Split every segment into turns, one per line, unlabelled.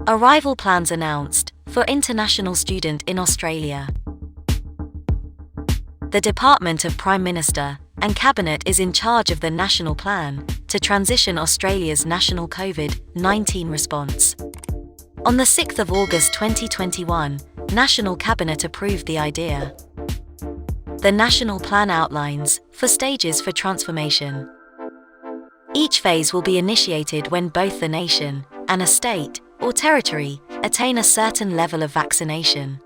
Arrival plans announced for international student in Australia. The Department of Prime Minister and Cabinet is in charge of the national plan to transition Australia's national COVID-19 response. On the 6th of August 2021, National Cabinet approved the idea. The national plan outlines 4 stages for transformation. Each phase will be initiated when both the nation and a state or territory attain a certain level of vaccination.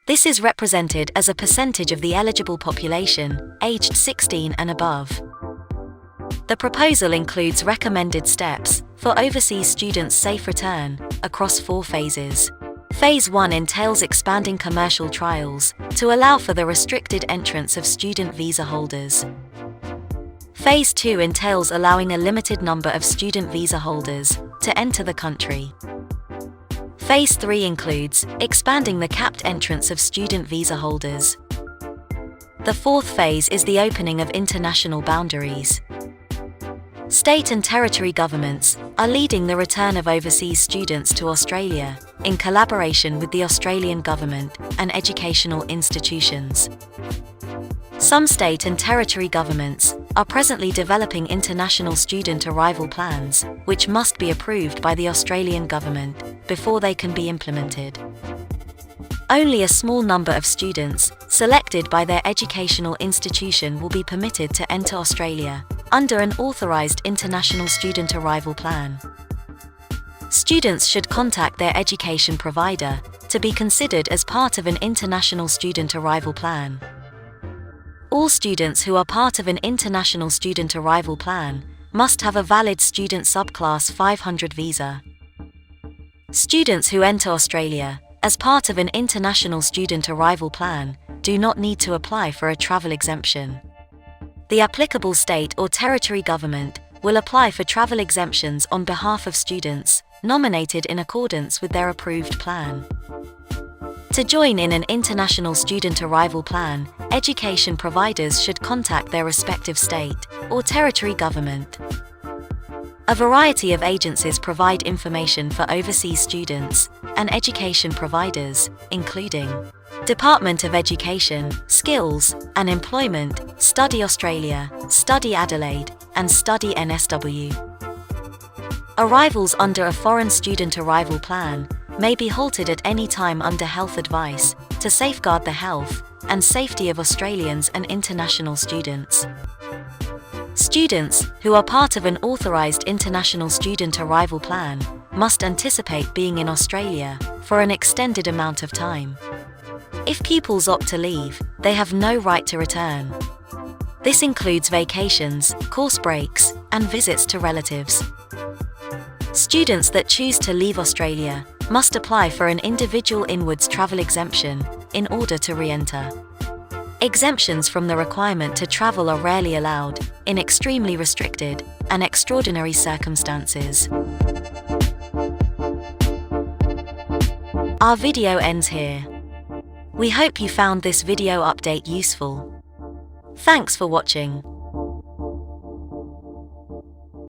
This is represented as a percentage of the eligible population, aged 16 and above. The proposal includes recommended steps for overseas students' safe return across 4 phases. Phase 1 entails expanding commercial trials to allow for the restricted entrance of student visa holders. Phase 2 entails allowing a limited number of student visa holders to enter the country. Phase 3 includes expanding the capped entrance of student visa holders. The 4th phase is the opening of international boundaries. State and territory governments are leading the return of overseas students to Australia in collaboration with the Australian government and educational institutions. Some state and territory governments are presently developing international student arrival plans, which must be approved by the Australian government before they can be implemented. Only a small number of students selected by their educational institution will be permitted to enter Australia under an authorised international student arrival plan. Students should contact their education provider to be considered as part of an international student arrival plan. All students who are part of an international student arrival plan must have a valid student subclass 500 visa. Students who enter Australia as part of an international student arrival plan do not need to apply for a travel exemption. The applicable state or territory government will apply for travel exemptions on behalf of students nominated in accordance with their approved plan. To join in an international student arrival plan, education providers should contact their respective state or territory government. A variety of agencies provide information for overseas students and education providers, including Department of Education, Skills and Employment, Study Australia, Study Adelaide, and Study NSW. Arrivals under a foreign student arrival plan may be halted at any time under health advice to safeguard the health and safety of Australians and international students. Students who are part of an authorised international student arrival plan must anticipate being in Australia for an extended amount of time. If pupils opt to leave, they have no right to return. This includes vacations, course breaks, and visits to relatives. Students that choose to leave Australia must apply for an individual inwards travel exemption in order to re-enter. Exemptions from the requirement to travel are rarely allowed, in extremely restricted and extraordinary circumstances. Our video ends here. We hope you found this video update useful. Thanks for watching.